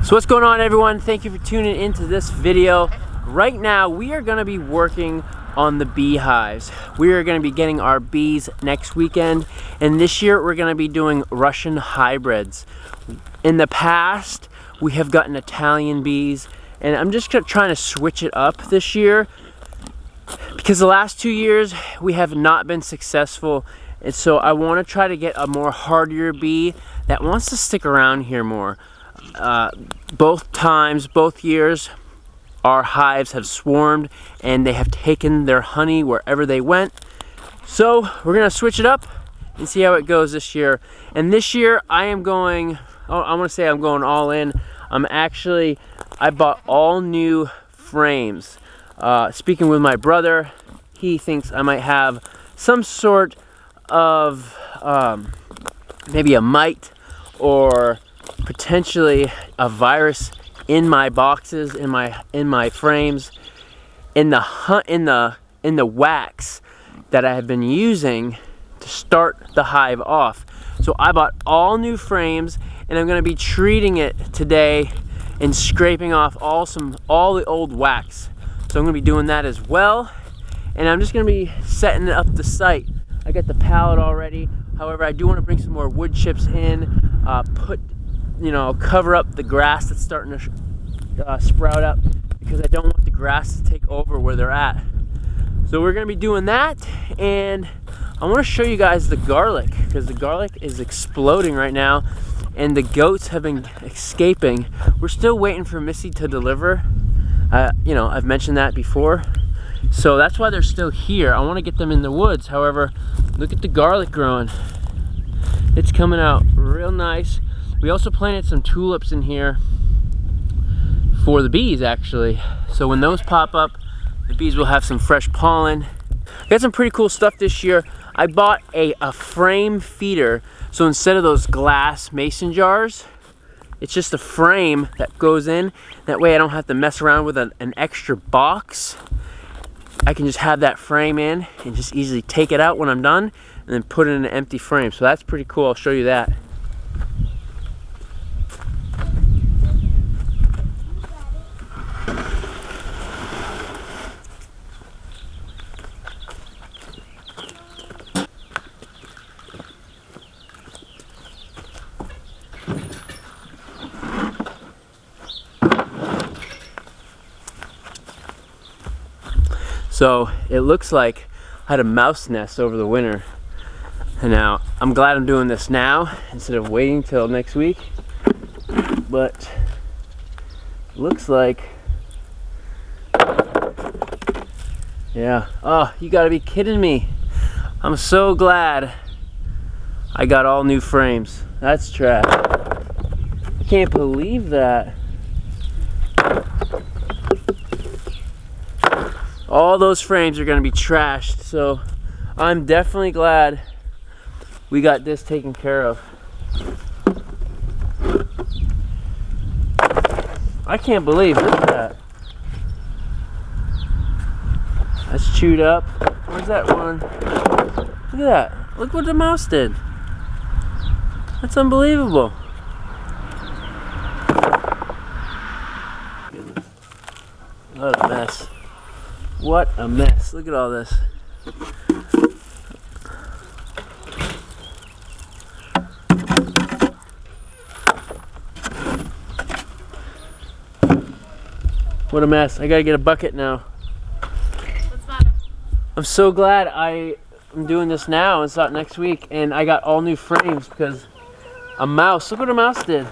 So what's going on, everyone? Thank you for tuning into this video. Right now we are going to be working on the beehives. We are going to be getting our bees next weekend, and this year we're going to be doing Russian hybrids. In the past we have gotten Italian bees, and I'm just trying to switch it up this year because the last 2 years we have not been successful, and so I want to try to get a more hardier bee that wants to stick around here more. Both years, our hives have swarmed and they have taken their honey wherever they went. So we're gonna switch it up and see how it goes this year. And this year I am going, I want to say I'm going all in. I bought all new frames. Speaking with my brother, he thinks I might have some sort of maybe a mite or potentially a virus in my boxes, in my frames, in the wax that I have been using to start the hive off. So I bought all new frames, and I'm going to be treating it today and scraping off all the old wax. So I'm going to be doing that as well, and I'm just going to be setting up the site. I got the pallet already. However, I do want to bring some more wood chips in, cover up the grass that's starting to sprout up, because I don't want the grass to take over where they're at. So we're going to be doing that, and I want to show you guys the garlic, because the garlic is exploding right now and the goats have been escaping. We're still waiting for Missy to deliver. I've mentioned that before, so that's why they're still here. I want to get them in the woods. However, look at the garlic growing. It's coming out real nice. We also planted some tulips in here for the bees, actually. So when those pop up, the bees will have some fresh pollen. I got some pretty cool stuff this year. I bought a frame feeder. So instead of those glass mason jars, it's just a frame that goes in. That way I don't have to mess around with an extra box. I can just have that frame in and just easily take it out when I'm done and then put it in an empty frame. So that's pretty cool. I'll show you that. So it looks like I had a mouse nest over the winter, and now I'm glad I'm doing this now instead of waiting till next week. But looks like, yeah. Oh, you gotta be kidding me. I'm so glad I got all new frames. That's trash. I can't believe that. All those frames are going to be trashed, so I'm definitely glad we got this taken care of. I can't believe, look at that. That's chewed up. Where's that one? Look at that. Look what the mouse did. That's unbelievable. What a mess. What a mess. Look at all this. What a mess. I gotta get a bucket now. What's the matter? I'm so glad I'm doing this now and not next week, and I got all new frames because a mouse. Look what a mouse did.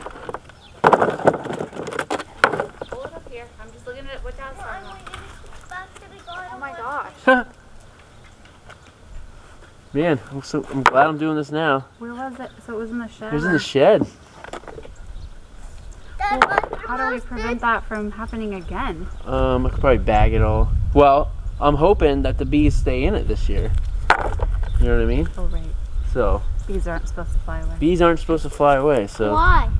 Man, I'm glad I'm doing this now. Where was it? So it was in the shed? It was in the shed. Well, how do we prevent that from happening again? I could probably bag it all. Well, I'm hoping that the bees stay in it this year. You know what I mean? Oh, right. So. Bees aren't supposed to fly away. Bees aren't supposed to fly away, so. Why?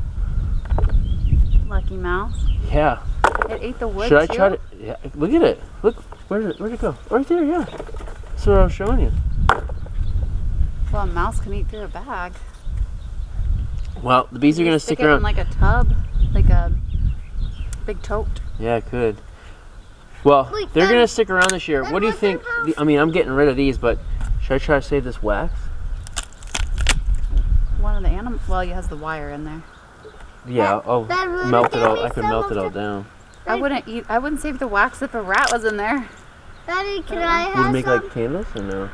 Lucky mouse. Yeah. It ate the wood. Should I try to? Yeah. Look at it. Look. Where'd it go? Right there. Yeah. That's what I was showing you. Well, a mouse can eat through a bag. Well, the bees are going to stick around. It in like a tub, like a big tote. Yeah, it could. Well, they're gonna stick around this year. What do you think? I mean, I'm getting rid of these, but should I try to save this wax? One of the animal. Well, it has the wire in there. Yeah, I'll melt it all. I could melt it all down. I wouldn't save the wax if a rat was in there. Daddy, can I have Would you make like candles or no?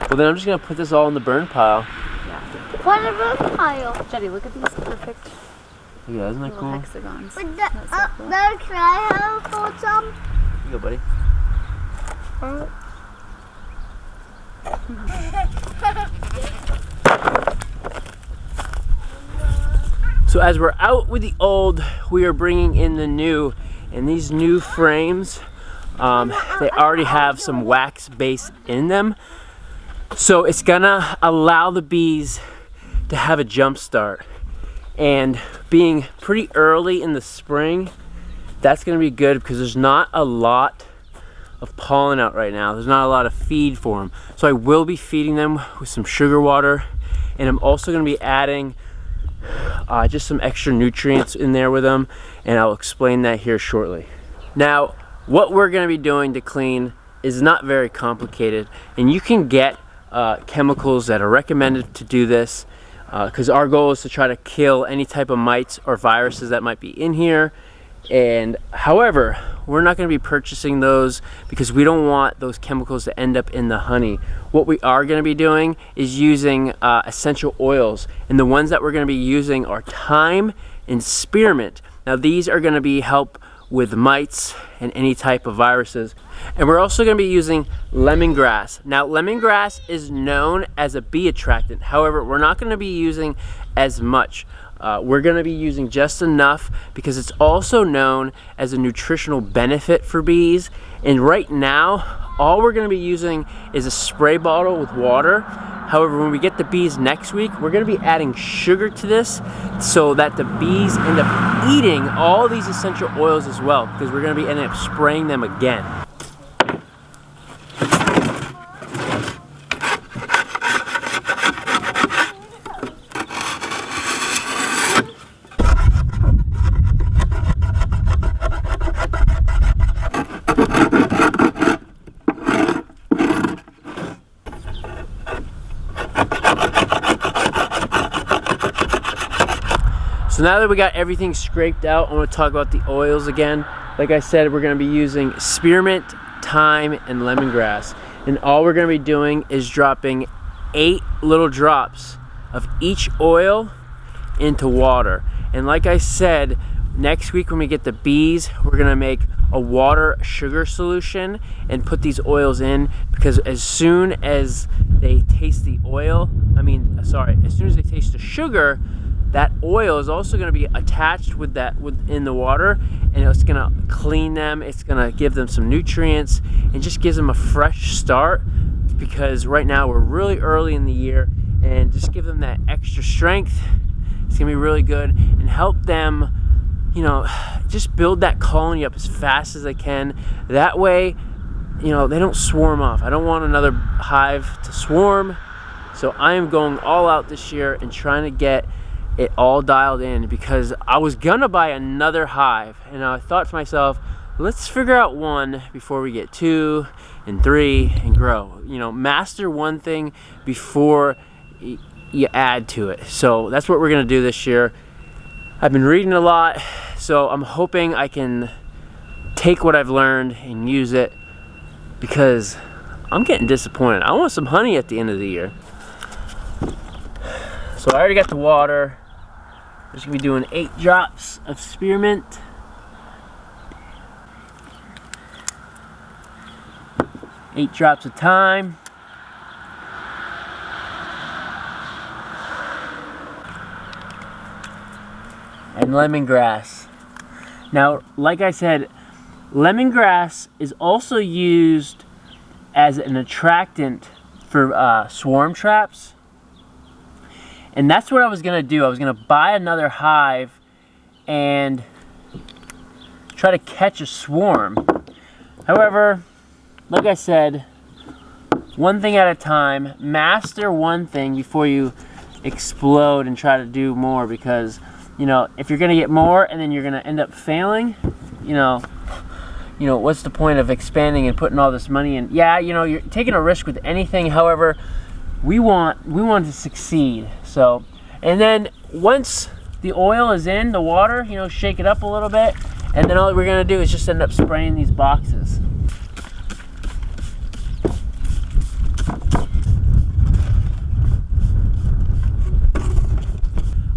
Well, then I'm just gonna put this all in the burn pile. Yeah. What a burn pile? Jetty, look at these perfect Yeah, isn't that little cool? hexagons. But That's so cool. Dad, can I have hold some? Here you go, buddy. So as we're out with the old, we are bringing in the new. And these new frames, they already have some wax base in them. So it's gonna allow the bees to have a jump start. And being pretty early in the spring, that's gonna be good because there's not a lot of pollen out right now. There's not a lot of feed for them. So I will be feeding them with some sugar water, and I'm also gonna be adding just some extra nutrients in there with them, and I'll explain that here shortly. Now, what we're gonna be doing to clean is not very complicated, and you can get chemicals that are recommended to do this, because our goal is to try to kill any type of mites or viruses that might be in here. And however, we're not going to be purchasing those because we don't want those chemicals to end up in the honey. What we are going to be doing is using essential oils, and the ones that we're going to be using are thyme and spearmint. Now these are going to be help with mites and any type of viruses. And we're also going to be using lemongrass. Now lemongrass is known as a bee attractant. However, we're not going to be using as much. We're going to be using just enough because it's also known as a nutritional benefit for bees. And right now, all we're going to be using is a spray bottle with water. However, when we get the bees next week, we're going to be adding sugar to this so that the bees end up eating all these essential oils as well, because we're going to be ending up spraying them again. So now that we got everything scraped out, I want to talk about the oils again. Like I said, we're going to be using spearmint, thyme, and lemongrass. And all we're going to be doing is dropping 8 little drops of each oil into water. And like I said, next week when we get the bees, we're going to make a water sugar solution and put these oils in, because as soon as they taste the oil, as soon as they taste the sugar, that oil is also going to be attached with that within the water, and it's going to clean them. It's going to give them some nutrients and just gives them a fresh start, because right now we're really early in the year, and just give them that extra strength. It's going to be really good and help them, just build that colony up as fast as they can. That way, they don't swarm off. I don't want another hive to swarm, so I am going all out this year and trying to get it all dialed in, because I was gonna buy another hive, and I thought to myself, let's figure out one before we get 2 and 3 and grow. Master one thing before you add to it. So that's what we're gonna do this year. I've been reading a lot, so I'm hoping I can take what I've learned and use it, because I'm getting disappointed. I want some honey at the end of the year. So I already got the water. I'm just gonna be doing 8 drops of spearmint. 8 drops of thyme. And lemongrass. Now, like I said, lemongrass is also used as an attractant for swarm traps. And that's what I was gonna do. I was gonna buy another hive and try to catch a swarm. However, like I said, one thing at a time. Master one thing before you explode and try to do more, because if you're gonna get more and then you're gonna end up failing, what's the point of expanding and putting all this money in? Yeah, you're taking a risk with anything. However, we want to succeed. So, and then once the oil is in the water, shake it up a little bit, and then all we're gonna do is just end up spraying these boxes.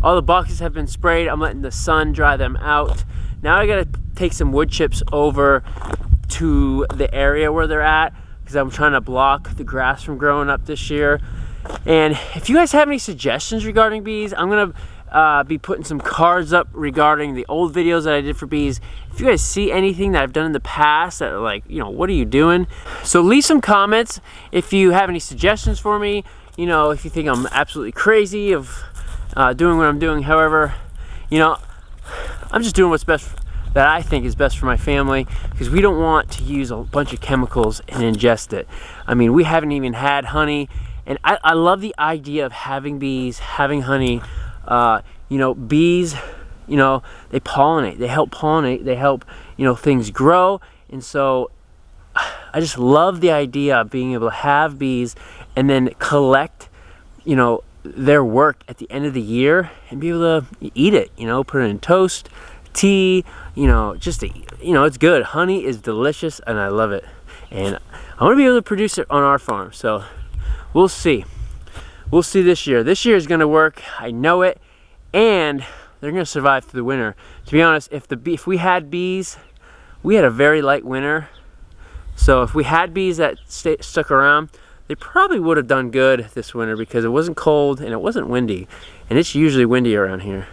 All the boxes have been sprayed. I'm letting the sun dry them out. Now I gotta take some wood chips over to the area where they're at, because I'm trying to block the grass from growing up this year. And if you guys have any suggestions regarding bees, I'm gonna be putting some cards up regarding the old videos that I did for bees. If you guys see anything that I've done in the past that are like, what are you doing? So leave some comments if you have any suggestions for me. If you think I'm absolutely crazy of doing what I'm doing. However, I'm just doing what's best, that I think is best for my family, because we don't want to use a bunch of chemicals and ingest it. I mean, we haven't even had honey, and I love the idea of having bees, having honey. Bees, they pollinate, they help pollinate, they help, things grow. And so I just love the idea of being able to have bees and then collect, their work at the end of the year and be able to eat it, put it in toast, tea, it's good. Honey is delicious and I love it. And I want to be able to produce it on our farm. So we'll see. We'll see this year. This year is going to work. I know it. And they're going to survive through the winter. To be honest, if we had bees, we had a very light winter. So if we had bees that stuck around, they probably would have done good this winter, because it wasn't cold and it wasn't windy. And it's usually windy around here.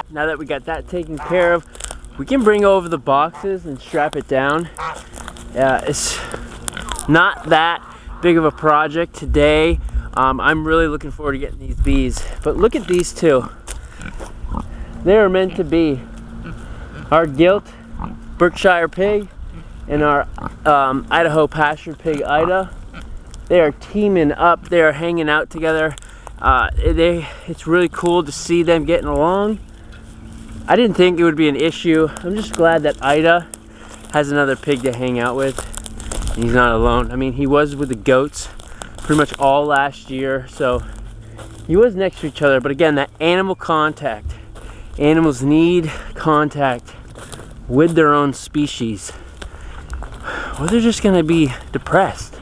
Now that we got that taken care of, we can bring over the boxes and strap it down. It's not that big of a project today. I'm really looking forward to getting these bees. But look at these two. They are meant to be. Our gilt Berkshire pig and our Idaho pasture pig Ida. They are teaming up. They are hanging out together. It's really cool to see them getting along. I didn't think it would be an issue. I'm just glad that Ida has another pig to hang out with. And he's not alone. I mean, he was with the goats pretty much all last year, so he was next to each other. But again, that animal contact. Animals need contact with their own species, or they're just gonna be depressed.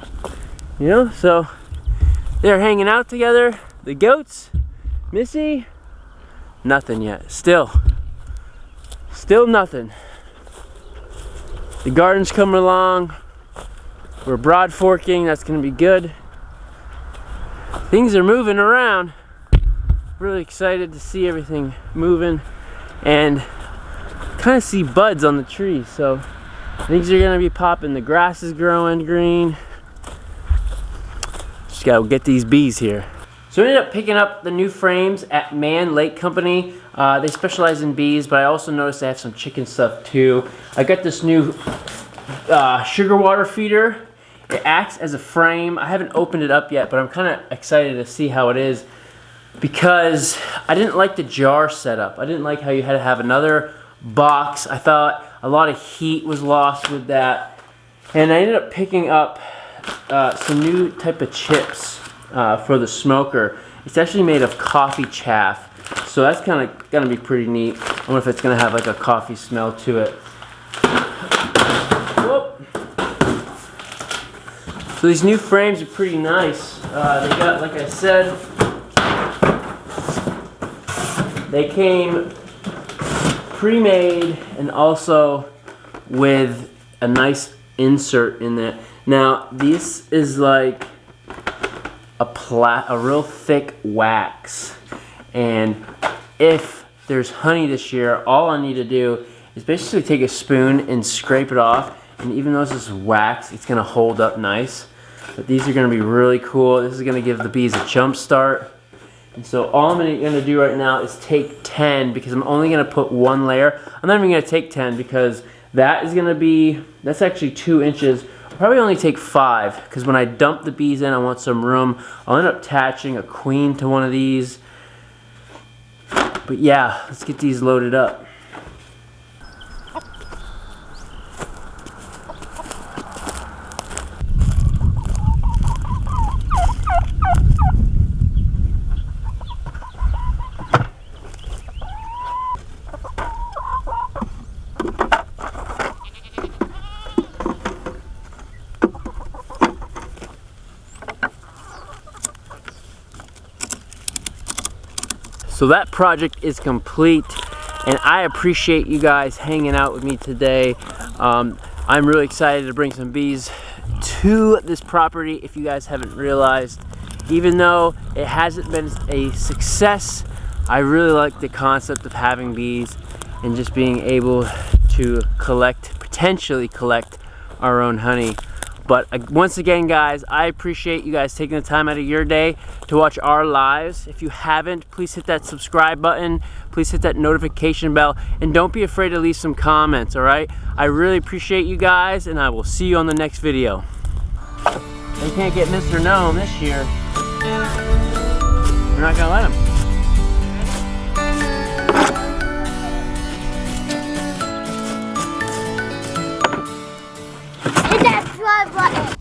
So they're hanging out together. The goats, Missy, nothing yet. Still nothing. The garden's coming along. We're broad forking. That's going to be good. Things are moving around. Really excited to see everything moving and kind of see buds on the trees. So things are going to be popping. The grass is growing green. Just got to get these bees here. So I ended up picking up the new frames at Man Lake Company. They specialize in bees, but I also noticed they have some chicken stuff too. I got this new sugar water feeder. It acts as a frame. I haven't opened it up yet, but I'm kind of excited to see how it is, because I didn't like the jar setup. I didn't like how you had to have another box. I thought a lot of heat was lost with that. And I ended up picking up some new type of chips for the smoker. It's actually made of coffee chaff, so that's kind of gonna be pretty neat. I wonder if it's gonna have like a coffee smell to it. Whoop. So these new frames are pretty nice. They got, like I said, they came pre-made and also with a nice insert in there. Now this is like a real thick wax, and if there's honey this year, all I need to do is basically take a spoon and scrape it off, and even though this is wax, it's gonna hold up nice. But these are going to be really cool. This is going to give the bees a jump start. And so all I'm going to do right now is take 10 because I'm only going to put one layer. I'm not even going to take 10 because that is going to be, that's actually 2 inches. I'll probably only take 5 because when I dump the bees in, I want some room. I'll end up attaching a queen to one of these. But yeah, let's get these loaded up. So that project is complete, and I appreciate you guys hanging out with me today. I'm really excited to bring some bees to this property. If you guys haven't realized, even though it hasn't been a success, I really like the concept of having bees and just being able to potentially collect our own honey. But once again, guys, I appreciate you guys taking the time out of your day to watch our lives. If you haven't, please hit that subscribe button. Please hit that notification bell. And don't be afraid to leave some comments, all right? I really appreciate you guys, and I will see you on the next video. They can't get Mr. Gnome this year. We're not going to let him.